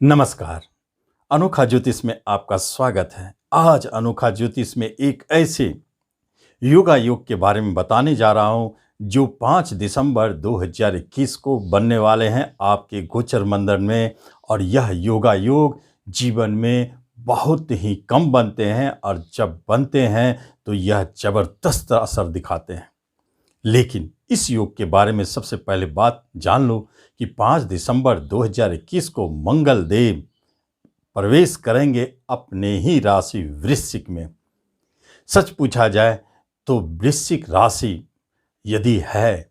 नमस्कार। अनोखा ज्योतिष में आपका स्वागत है। आज अनोखा ज्योतिष में एक ऐसे योगा योग के बारे में बताने जा रहा हूं जो 5 दिसंबर 2021 को बनने वाले हैं आपके गोचर मंडल में। और यह योगा योग जीवन में बहुत ही कम बनते हैं और जब बनते हैं तो यह जबरदस्त असर दिखाते हैं। लेकिन इस योग के बारे में सबसे पहले बात जान लो कि 5 दिसंबर 2021 को मंगल देव प्रवेश करेंगे अपने ही राशि वृश्चिक में। सच पूछा जाए तो वृश्चिक राशि यदि है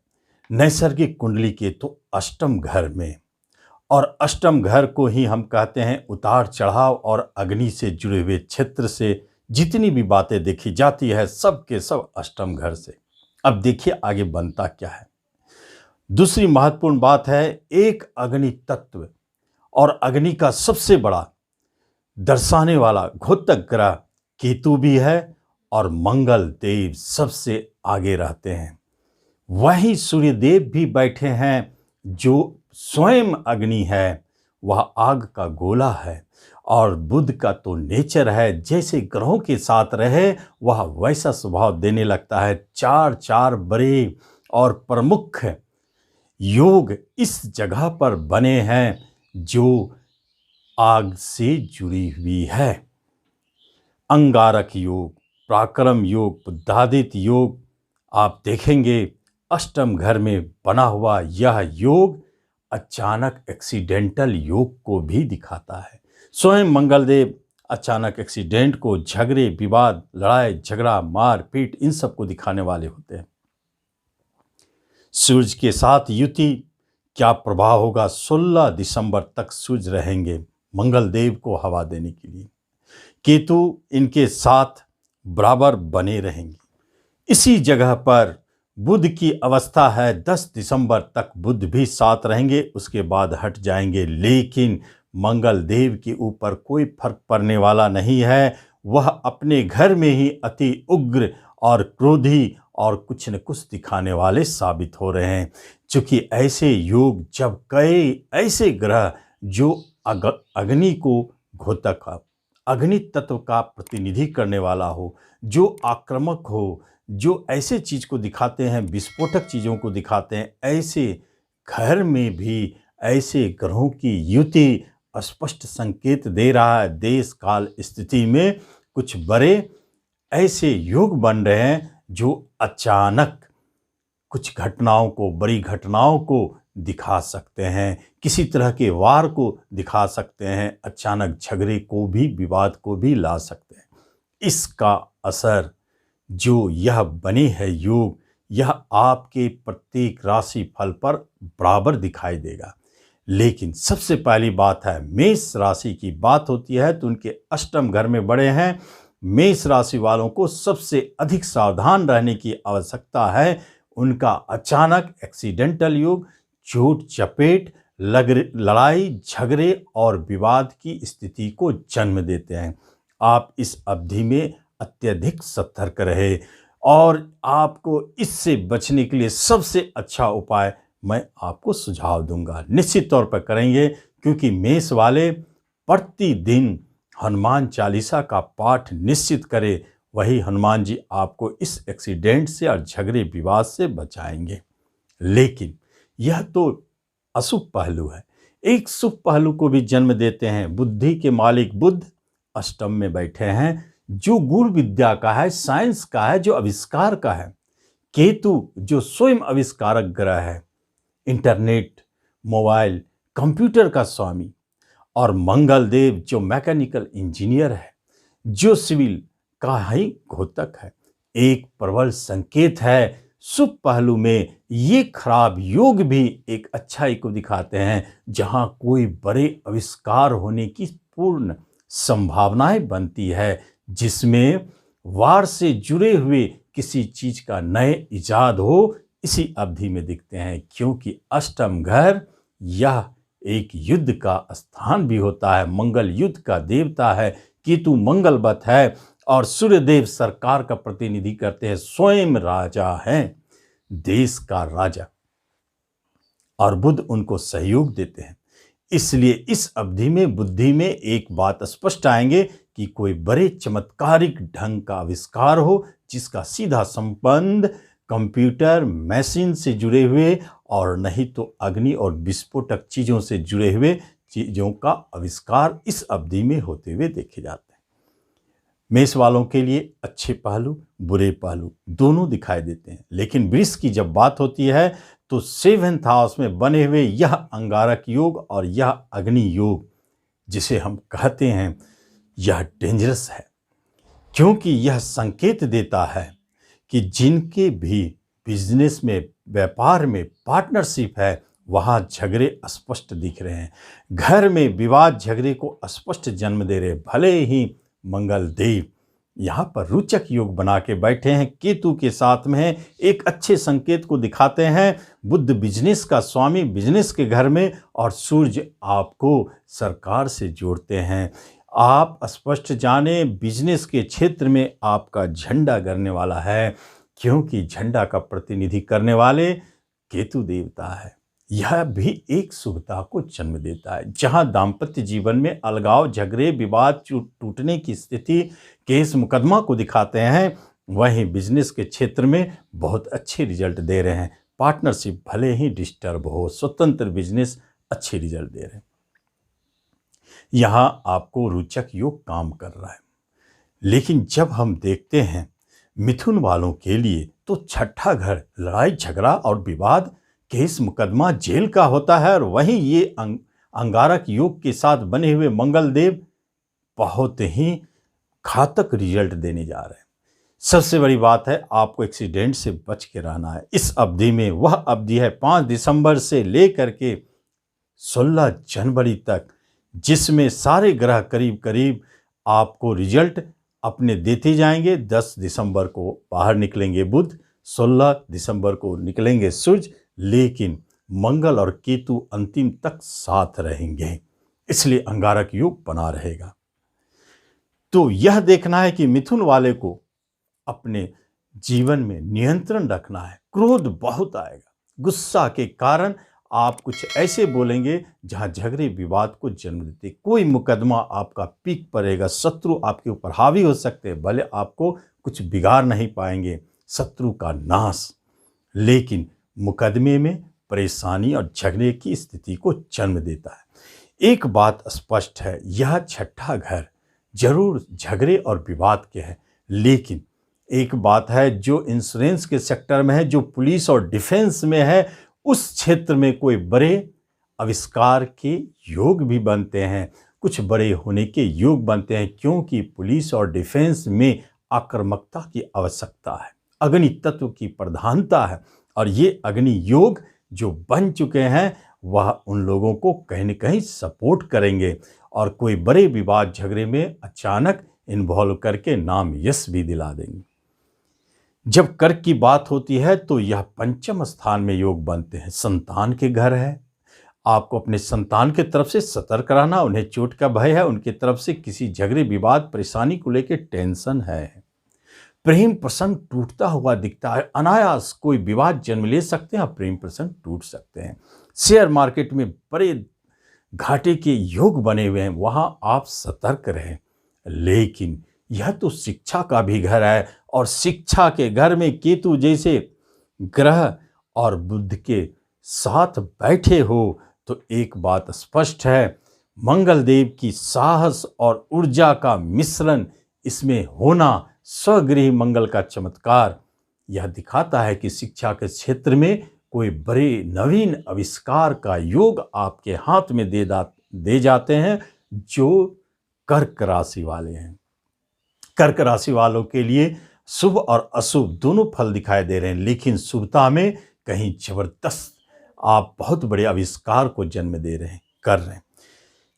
नैसर्गिक कुंडली के तो अष्टम घर में, और अष्टम घर को ही हम कहते हैं उतार चढ़ाव और अग्नि से जुड़े हुए क्षेत्र से जितनी भी बातें देखी जाती है सब के सब अष्टम घर से। अब देखिए आगे बनता क्या है। दूसरी महत्वपूर्ण बात है एक अग्नि तत्व और अग्नि का सबसे बड़ा दर्शाने वाला घोतक ग्रह केतु भी है और मंगल देव सबसे आगे रहते हैं। वहीं सूर्य देव भी बैठे हैं जो स्वयं अग्नि है, वह आग का गोला है। और बुध का तो नेचर है जैसे ग्रहों के साथ रहे वह वैसा स्वभाव देने लगता है। चार बड़े और प्रमुख योग इस जगह पर बने हैं जो आग से जुड़ी हुई है। अंगारक योग, पराक्रम योग, बुद्धादित्य योग, आप देखेंगे अष्टम घर में बना हुआ यह योग अचानक एक्सीडेंटल योग को भी दिखाता है। स्वयं मंगलदेव अचानक एक्सीडेंट को, झगड़े विवाद, लड़ाई झगड़ा, मार पीट, इन सब को दिखाने वाले होते हैं। सूर्य के साथ युति क्या प्रभाव होगा? 16 दिसंबर तक सूर्य रहेंगे मंगल देव को हवा देने के लिए। केतु इनके साथ बराबर बने रहेंगे। इसी जगह पर बुध की अवस्था है 10 दिसंबर तक बुध भी साथ रहेंगे, उसके बाद हट जाएंगे। लेकिन मंगल देव के ऊपर कोई फर्क पड़ने वाला नहीं है। वह अपने घर में ही अति उग्र और क्रोधी और कुछ न कुछ दिखाने वाले साबित हो रहे हैं। क्योंकि ऐसे योग जब कई ऐसे ग्रह जो अग्नि को घोतक, अग्नि तत्व का प्रतिनिधि करने वाला हो, जो आक्रामक हो, जो ऐसे चीज को दिखाते हैं, विस्फोटक चीजों को दिखाते हैं, ऐसे घर में भी ऐसे ग्रहों की युति स्पष्ट संकेत दे रहा है। देश काल स्थिति में कुछ बड़े ऐसे योग बन रहे हैं जो अचानक कुछ घटनाओं को, बड़ी घटनाओं को दिखा सकते हैं, किसी तरह के वार को दिखा सकते हैं, अचानक झगड़े को भी, विवाद को भी ला सकते हैं। इसका असर जो यह बने है योग, यह आपके प्रत्येक राशि फल पर बराबर दिखाई देगा। लेकिन सबसे पहली बात है मेष राशि की बात होती है तो उनके अष्टम घर में बड़े हैं। मेष राशि वालों को सबसे अधिक सावधान रहने की आवश्यकता है। उनका अचानक एक्सीडेंटल योग चोट चपेट, लड़ाई झगड़े और विवाद की स्थिति को जन्म देते हैं। आप इस अवधि में अत्यधिक सतर्क रहे और आपको इससे बचने के लिए सबसे अच्छा उपाय मैं आपको सुझाव दूंगा, निश्चित तौर पर करेंगे। क्योंकि मेष वाले प्रतिदिन हनुमान चालीसा का पाठ निश्चित करें, वही हनुमान जी आपको इस एक्सीडेंट से और झगड़े विवाद से बचाएंगे। लेकिन यह तो अशुभ पहलू है, एक शुभ पहलू को भी जन्म देते हैं। बुद्धि के मालिक बुध अष्टम में बैठे हैं जो गुण विद्या का है, साइंस का है, जो आविष्कार का है। केतु जो स्वयं आविष्कारक ग्रह है, इंटरनेट, मोबाइल, कंप्यूटर का स्वामी। और मंगल देव जो मैकेनिकल इंजीनियर है, जो सिविल का ही घोतक है। एक प्रबल संकेत है। शुभ पहलू में ये खराब योग भी एक अच्छाई को दिखाते हैं, जहां कोई बड़े आविष्कार होने की पूर्ण संभावनाएं बनती है, जिसमें वार से जुड़े हुए किसी चीज का नए इजाद हो, इसी अवधि में दिखते हैं। क्योंकि अष्टम घर यह एक युद्ध का स्थान भी होता है, मंगल युद्ध का देवता है, केतु मंगलवत है और सूर्यदेव सरकार का प्रतिनिधि करते हैं, स्वयं राजा हैं, देश का राजा। और बुध उनको सहयोग देते हैं। इसलिए इस अवधि में बुद्धि में एक बात स्पष्ट आएंगे कि कोई बड़े चमत्कारिक ढंग का आविष्कार हो जिसका सीधा संबंध कंप्यूटर मशीन से जुड़े हुए और नहीं तो अग्नि और विस्फोटक चीज़ों से जुड़े हुए चीज़ों का आविष्कार इस अवधि में होते हुए देखे जाते हैं। मेष वालों के लिए अच्छे पहलू बुरे पहलू दोनों दिखाई देते हैं, लेकिन वृष की जब बात होती है तो 7th हाउस में बने हुए यह अंगारक योग और यह अग्नि योग जिसे हम कहते हैं यह डेंजरस है, क्योंकि यह संकेत देता है कि जिनके भी बिजनेस में व्यापार में पार्टनरशिप है वहाँ झगड़े स्पष्ट दिख रहे हैं। घर में विवाद झगड़े को स्पष्ट जन्म दे रहे। भले ही मंगल देव यहाँ पर रोचक योग बना के बैठे हैं, केतु के साथ में है, एक अच्छे संकेत को दिखाते हैं। बुध बिजनेस का स्वामी बिजनेस के घर में और सूर्य आपको सरकार से जोड़ते हैं। आप स्पष्ट जाने बिजनेस के क्षेत्र में आपका झंडा गड़ने वाला है, क्योंकि झंडा का प्रतिनिधि करने वाले केतु देवता है। यह भी एक शुभता को जन्म देता है। जहां दाम्पत्य जीवन में अलगाव झगड़े विवाद टूटने की स्थिति केस मुकदमा को दिखाते हैं, वहीं बिजनेस के क्षेत्र में बहुत अच्छे रिजल्ट दे रहे हैं। पार्टनरशिप भले ही डिस्टर्ब हो, स्वतंत्र बिजनेस अच्छे रिजल्ट दे रहे हैं। यहाँ आपको रोचक योग काम कर रहा है। लेकिन जब हम देखते हैं मिथुन वालों के लिए तो छठा घर लड़ाई झगड़ा और विवाद केस मुकदमा जेल का होता है, और वहीं ये अंगारक योग के साथ बने हुए मंगल देव बहुत ही घातक रिजल्ट देने जा रहे हैं। सबसे बड़ी बात है आपको एक्सीडेंट से बच के रहना है इस अवधि में। वह अवधि है 5 दिसंबर से लेकर के 16 जनवरी तक, जिसमें सारे ग्रह करीब करीब आपको रिजल्ट अपने देते जाएंगे। 10 दिसंबर को बाहर निकलेंगे बुध, 16 दिसंबर को निकलेंगे सूर्य, लेकिन मंगल और केतु अंतिम तक साथ रहेंगे, इसलिए अंगारक योग बना रहेगा। तो यह देखना है कि मिथुन वाले को अपने जीवन में नियंत्रण रखना है। क्रोध बहुत आएगा, गुस्सा के कारण आप कुछ ऐसे बोलेंगे जहां झगड़े विवाद को जन्म देते। कोई मुकदमा आपका पीक पड़ेगा, शत्रु आपके ऊपर हावी हो सकते हैं, भले आपको कुछ बिगाड़ नहीं पाएंगे, शत्रु का नाश, लेकिन मुकदमे में परेशानी और झगड़े की स्थिति को जन्म देता है। एक बात स्पष्ट है, यह छठा घर जरूर झगड़े और विवाद के है, लेकिन एक बात है जो इंश्योरेंस के सेक्टर में है, जो पुलिस और डिफेंस में है, उस क्षेत्र में कोई बड़े आविष्कार के योग भी बनते हैं, कुछ बड़े होने के योग बनते हैं, क्योंकि पुलिस और डिफेंस में आक्रामकता की आवश्यकता है, अग्नि तत्व की प्रधानता है, और ये अग्नि योग जो बन चुके हैं वह उन लोगों को कहीं न कहीं सपोर्ट करेंगे और कोई बड़े विवाद झगड़े में अचानक इन्वॉल्व करके नाम यश भी दिला देंगे। जब कर्क की बात होती है तो यह पंचम स्थान में योग बनते हैं, संतान के घर है। आपको अपने संतान के तरफ से सतर्क रहना, उन्हें चोट का भय है, उनकी तरफ से किसी झगड़े विवाद परेशानी को लेकर टेंशन है। प्रेम प्रसंग टूटता हुआ दिखता है, अनायास कोई विवाद जन्म ले सकते हैं, प्रेम प्रसंग टूट सकते हैं। शेयर मार्केट में बड़े घाटे के योग बने हुए हैं, वहां आप सतर्क रहें। लेकिन यह तो शिक्षा का भी घर है, और शिक्षा के घर में केतु जैसे ग्रह और बुध के साथ बैठे हो तो एक बात स्पष्ट है, मंगल देव की साहस और ऊर्जा का मिश्रण इसमें होना, स्वगृही मंगल का चमत्कार, यह दिखाता है कि शिक्षा के क्षेत्र में कोई बड़े नवीन आविष्कार का योग आपके हाथ में दे जाते हैं जो कर्क राशि वाले हैं। कर्क राशि वालों के लिए शुभ और अशुभ दोनों फल दिखाई दे रहे हैं, लेकिन शुभता में कहीं जबरदस्त आप बहुत बड़े आविष्कार को जन्म दे रहे हैं, कर रहे हैं।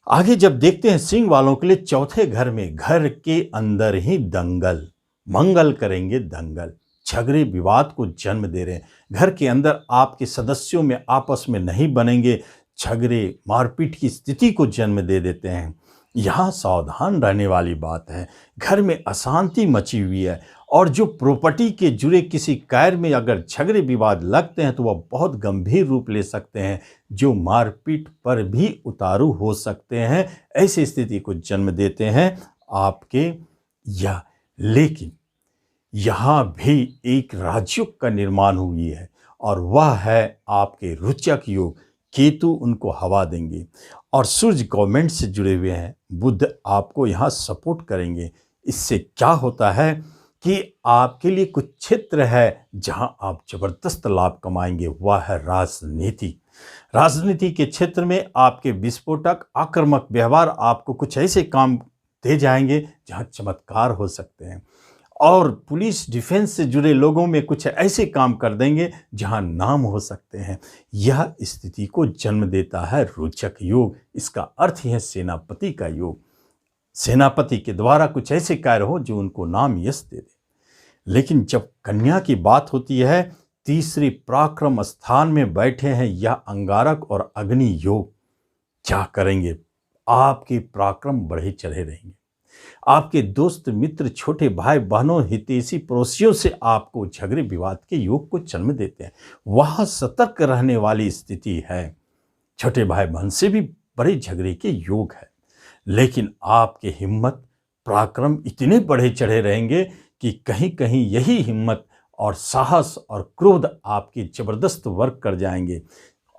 आगे जब देखते हैं सिंह वालों के लिए चौथे घर में, घर के अंदर ही दंगल, मंगल करेंगे दंगल, झगड़े विवाद को जन्म दे रहे हैं। घर के अंदर आपके सदस्यों में आपस में नहीं बनेंगे, झगड़े मारपीट की स्थिति को जन्म दे देते हैं। यहाँ सावधान रहने वाली बात है, घर में अशांति मची हुई है और जो प्रॉपर्टी के जुड़े किसी कार्य में अगर झगड़े विवाद लगते हैं तो वह बहुत गंभीर रूप ले सकते हैं, जो मारपीट पर भी उतारू हो सकते हैं। ऐसी स्थिति को जन्म देते हैं आपके यह। लेकिन यहाँ भी एक राजयोग का निर्माण हुई है और वह है आपके रोचक योग। केतु उनको हवा देंगे और सूर्य गवर्नमेंट से जुड़े हुए हैं, बुध आपको यहाँ सपोर्ट करेंगे। इससे क्या होता है कि आपके लिए कुछ क्षेत्र है जहां आप जबरदस्त लाभ कमाएंगे, वह है राजनीति। राजनीति के क्षेत्र में आपके विस्फोटक आक्रामक व्यवहार आपको कुछ ऐसे काम दे जाएंगे जहां चमत्कार हो सकते हैं, और पुलिस डिफेंस से जुड़े लोगों में कुछ ऐसे काम कर देंगे जहां नाम हो सकते हैं। यह स्थिति को जन्म देता है रोचक योग। इसका अर्थ है सेनापति का योग। सेनापति के द्वारा कुछ ऐसे कार्य हो जो उनको नाम यश दे दे। लेकिन जब कन्या की बात होती है, तीसरी पराक्रम स्थान में बैठे हैं यह अंगारक और अग्नि योग। क्या करेंगे? आपके पराक्रम बढ़े चढ़े रहेंगे। आपके दोस्त मित्र, छोटे भाई बहनों, हितैषी पड़ोसियों से आपको झगड़े विवाद के योग को जन्म देते हैं। वहां सतर्क रहने वाली स्थिति है। छोटे भाई बहन से भी बड़े झगड़े के योग है। लेकिन आपके हिम्मत पराक्रम इतने बढ़े चढ़े रहेंगे कि कहीं कहीं यही हिम्मत और साहस और क्रोध आपकी जबरदस्त वर्क कर जाएंगे।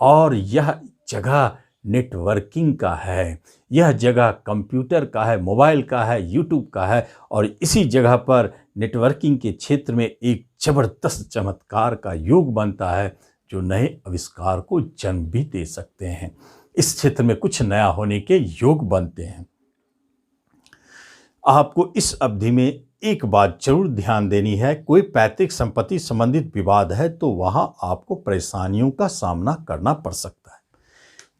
और यह जगह नेटवर्किंग का है, यह जगह कंप्यूटर का है, मोबाइल का है, यूट्यूब का है, और इसी जगह पर नेटवर्किंग के क्षेत्र में एक जबरदस्त चमत्कार का योग बनता है जो नए आविष्कार को जन्म भी दे सकते हैं। इस क्षेत्र में कुछ नया होने के योग बनते हैं। आपको इस अवधि में एक बात जरूर ध्यान देनी है, कोई पैतृक संपत्ति संबंधित विवाद है तो वहां आपको परेशानियों का सामना करना पड़ सकता है।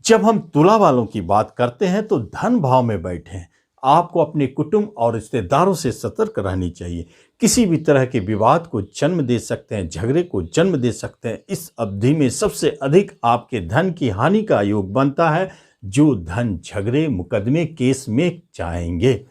जब हम तुला वालों की बात करते हैं तो धन भाव में बैठे हैं। आपको अपने कुटुंब और रिश्तेदारों से सतर्क रहनी चाहिए। किसी भी तरह के विवाद को जन्म दे सकते हैं, झगड़े को जन्म दे सकते हैं। इस अवधि में सबसे अधिक आपके धन की हानि का योग बनता है, जो धन झगड़े, मुकदमे, केस में जाएंगे।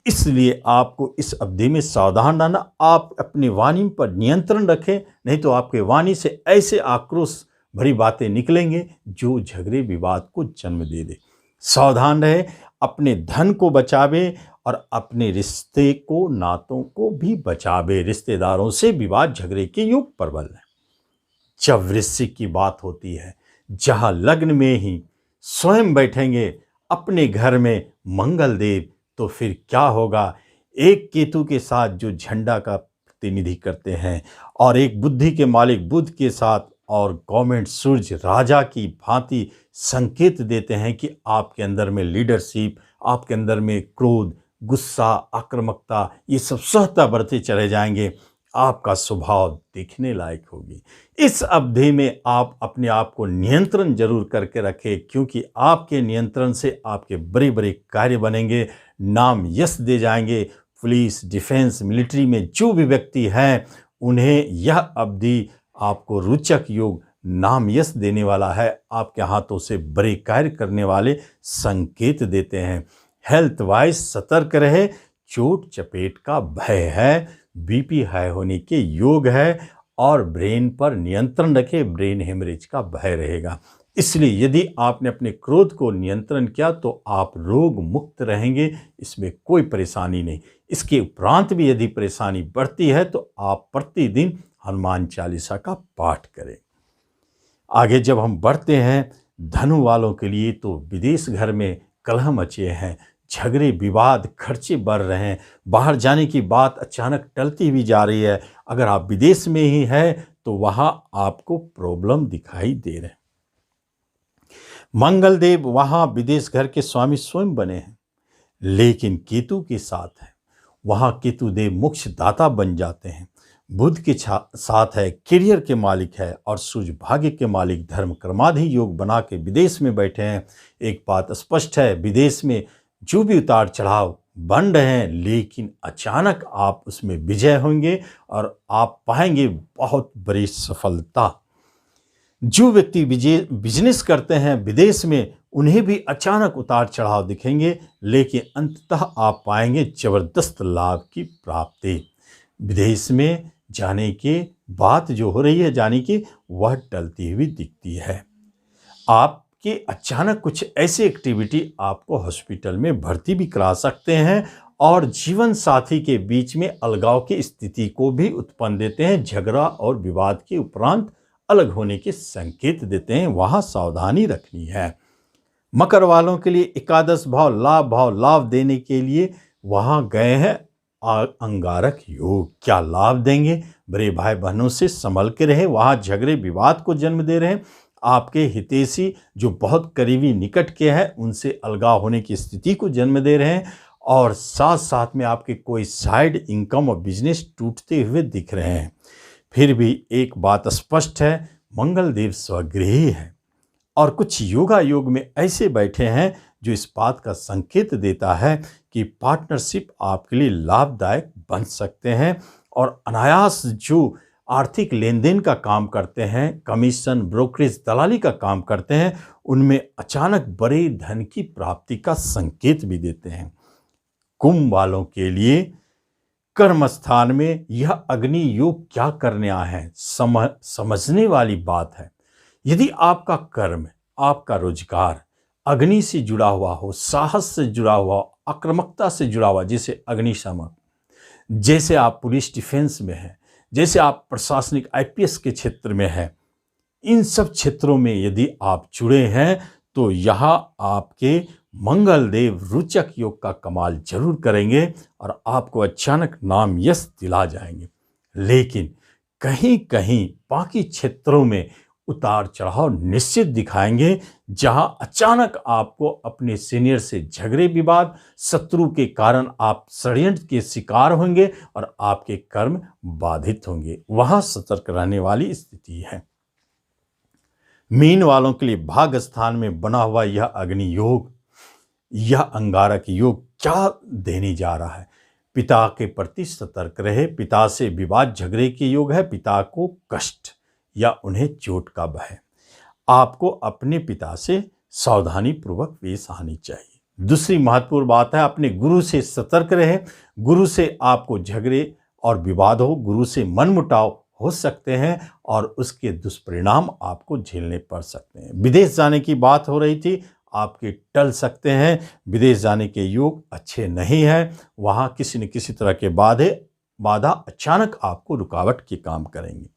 इसलिए आपको इस अवधि में सावधान रहना। आप अपनी वाणी पर नियंत्रण रखें, नहीं तो आपके वाणी से ऐसे आक्रोश भरी बातें निकलेंगे जो झगड़े विवाद को जन्म दे दे। सावधान रहे, अपने धन को बचावे और अपने रिश्ते को, नातों को भी बचावे। रिश्तेदारों से विवाद झगड़े के योग प्रबल है। जब वृश्चिक की बात होती है, जहां लग्न में ही स्वयं बैठेंगे अपने घर में मंगल देव, तो फिर क्या होगा? एक केतु के साथ जो झंडा का प्रतिनिधि करते हैं और एक बुद्धि के मालिक बुध के साथ, और गवर्नमेंट सूर्य राजा की भांति संकेत देते हैं कि आपके अंदर में लीडरशिप, आपके अंदर में क्रोध, गुस्सा, आक्रामकता, ये सब स्वतः बढ़ते चले जाएंगे। आपका स्वभाव देखने लायक होगी। इस अवधि में आप अपने आप को नियंत्रण जरूर करके रखें, क्योंकि आपके नियंत्रण से आपके बड़े बड़े कार्य बनेंगे, नाम यश दे जाएंगे। पुलिस, डिफेंस, मिलिट्री में जो भी व्यक्ति हैं, उन्हें यह अवधि आपको रोचक योग, नाम यश देने वाला है। आपके हाथों से बड़े कार्य करने वाले संकेत देते हैं। हेल्थ वाइज सतर्क रहे, चोट चपेट का भय है, बीपी हाई होने के योग है, और ब्रेन पर नियंत्रण रखे, ब्रेन हेमरेज का भय रहेगा। इसलिए यदि आपने अपने क्रोध को नियंत्रण किया तो आप रोग मुक्त रहेंगे, इसमें कोई परेशानी नहीं। इसके उपरांत भी यदि परेशानी बढ़ती है तो आप प्रतिदिन हनुमान चालीसा का पाठ करें। आगे जब हम बढ़ते हैं धनु वालों के लिए, तो विदेश घर में कलह मचे हैं, झगड़े विवाद, खर्चे बढ़ रहे हैं, बाहर जाने की बात अचानक टलती भी जा रही है। अगर आप विदेश में ही हैं तो वहां आपको प्रॉब्लम दिखाई दे रहे हैं। मंगल देव वहां विदेश घर के स्वामी स्वयं बने हैं, लेकिन केतु के साथ है, वहां केतु देव मोक्ष दाता बन जाते हैं। बुध के साथ है, करियर के मालिक है, और सूर्य भाग्य के मालिक, धर्म कर्माधि योग बना के विदेश में बैठे हैं। एक बात स्पष्ट है, विदेश में जो भी उतार चढ़ाव बन रहे हैं, लेकिन अचानक आप उसमें विजय होंगे और आप पाएंगे बहुत बड़ी सफलता। जो व्यक्ति बिजनेस करते हैं विदेश में, उन्हें भी अचानक उतार चढ़ाव दिखेंगे, लेकिन अंततः आप पाएंगे जबरदस्त लाभ की प्राप्ति। विदेश में जाने के बात जो हो रही है जाने की, वह टलती हुई दिखती है। आपके अचानक कुछ ऐसी एक्टिविटी आपको हॉस्पिटल में भर्ती भी करा सकते हैं और जीवन साथी के बीच में अलगाव की स्थिति को भी उत्पन्न देते हैं। झगड़ा और विवाद के उपरांत अलग होने के संकेत देते हैं। वहां सावधानी रखनी है। मकर वालों के लिए एकादश भाव लाभ देने के लिए वहां गए हैं अंगारक योग। क्या लाभ देंगे? बड़े भाई बहनों से संभल के रहे। वहां झगड़े विवाद को जन्म दे रहे हैं। आपके हितैषी जो बहुत करीबी निकट के हैं उनसे अलगाव होने की स्थिति को जन्म दे रहे हैं और साथ साथ में आपके कोई साइड इनकम और बिजनेस टूटते हुए दिख रहे हैं। फिर भी एक बात स्पष्ट है, मंगल देव स्वगृही है और कुछ योगा योग में ऐसे बैठे हैं जो इस बात का संकेत देता है कि पार्टनरशिप आपके लिए लाभदायक बन सकते हैं और अनायास जो आर्थिक लेन देन का काम करते हैं, कमीशन, ब्रोकरेज, दलाली का काम करते हैं, उनमें अचानक बड़े धन की प्राप्ति का संकेत भी देते हैं। कुंभ वालों के लिए कर्म स्थान में यह अग्नि योग क्या करने आए हैं, समझने वाली बात है। यदि आपका कर्म, आपका रोजगार अग्नि से जुड़ा हुआ हो, साहस से जुड़ा हुआ, आक्रामकता से जुड़ा हुआ, जैसे अग्निशमन, जैसे आप पुलिस डिफेंस में हैं, जैसे आप प्रशासनिक आईपीएस के क्षेत्र में हैं, इन सब क्षेत्रों में यदि आप जुड़े हैं तो यहाँ आपके मंगल देव रोचक योग का कमाल जरूर करेंगे और आपको अचानक नाम यश दिला जाएंगे। लेकिन कहीं कहीं बाकी क्षेत्रों में उतार चढ़ाव निश्चित दिखाएंगे, जहां अचानक आपको अपने सीनियर से झगड़े विवाद, शत्रु के कारण आप षड्यंत्र के शिकार होंगे और आपके कर्म बाधित होंगे। वहां सतर्क रहने वाली स्थिति है। मीन वालों के लिए भाग्य स्थान में बना हुआ यह अग्नि योग, यह अंगारक योग क्या देने जा रहा है? पिता के प्रति सतर्क रहे। पिता से विवाद झगड़े के योग है। पिता को कष्ट या उन्हें चोट का भय। आपको अपने पिता से सावधानी पूर्वक पेश आनी चाहिए। दूसरी महत्वपूर्ण बात है, अपने गुरु से सतर्क रहे। गुरु से आपको झगड़े और विवाद हो, गुरु से मनमुटाव हो सकते हैं और उसके दुष्परिणाम आपको झेलने पड़ सकते हैं। विदेश जाने की बात हो रही थी, आपके टल सकते हैं। विदेश जाने के योग अच्छे नहीं हैं। वहाँ किसी न किसी तरह के बाधा अचानक आपको रुकावट के काम करेंगे।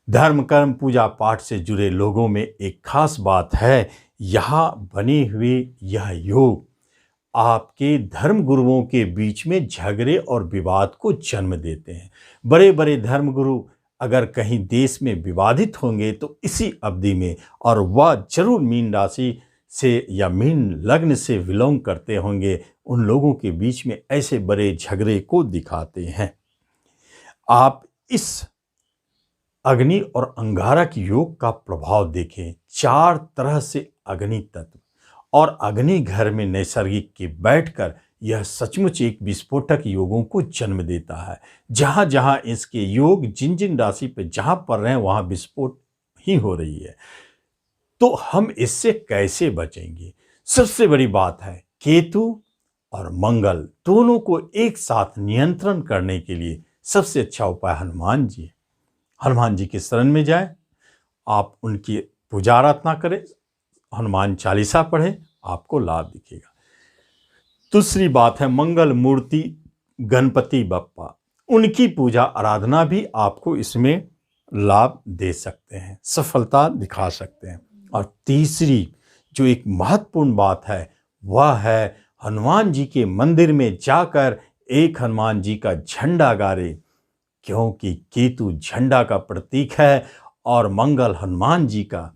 धर्म, कर्म, पूजा पाठ से जुड़े लोगों में एक खास बात है, यहाँ बनी हुई यह योग आपके धर्म गुरुओं के बीच में झगड़े और विवाद को जन्म देते हैं। बड़े बड़े धर्म गुरु अगर कहीं देश में विवादित होंगे तो इसी अवधि में, और वह जरूर मीन राशि से या मीन लग्न से बिलोंग करते होंगे, उन लोगों के बीच में ऐसे बड़े झगड़े को दिखाते हैं। आप इस अग्नि और अंगारक योग का प्रभाव देखें। 4 तरह से अग्नि तत्व और अग्नि घर में नैसर्गिक के बैठकर यह सचमुच एक विस्फोटक योगों को जन्म देता है। जहां जहां इसके योग जिन जिन राशि पे जहां पड़ रहे हैं वहां विस्फोट ही हो रही है। तो हम इससे कैसे बचेंगे? सबसे बड़ी बात है, केतु और मंगल दोनों को एक साथ नियंत्रण करने के लिए सबसे अच्छा उपाय हनुमान जी है। हनुमान जी के शरण में जाएं, आप उनकी पूजा आराधना करें, हनुमान चालीसा पढ़ें, आपको लाभ दिखेगा। दूसरी बात है, मंगल मूर्ति गणपति बप्पा, उनकी पूजा आराधना भी आपको इसमें लाभ दे सकते हैं, सफलता दिखा सकते हैं। और तीसरी जो एक महत्वपूर्ण बात है वह है, हनुमान जी के मंदिर में जाकर एक हनुमान जी का झंडा गाड़े, क्योंकि केतु झंडा का प्रतीक है और मंगल हनुमान जी का।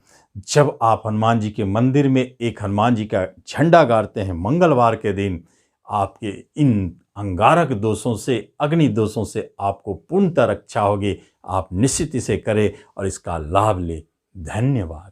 जब आप हनुमान जी के मंदिर में एक हनुमान जी का झंडा गाड़ते हैं मंगलवार के दिन, आपके इन अंगारक दोषों से, अग्नि दोषों से आपको पूर्णतः रक्षा होगी। आप निश्चित इसे करें और इसका लाभ लें। धन्यवाद।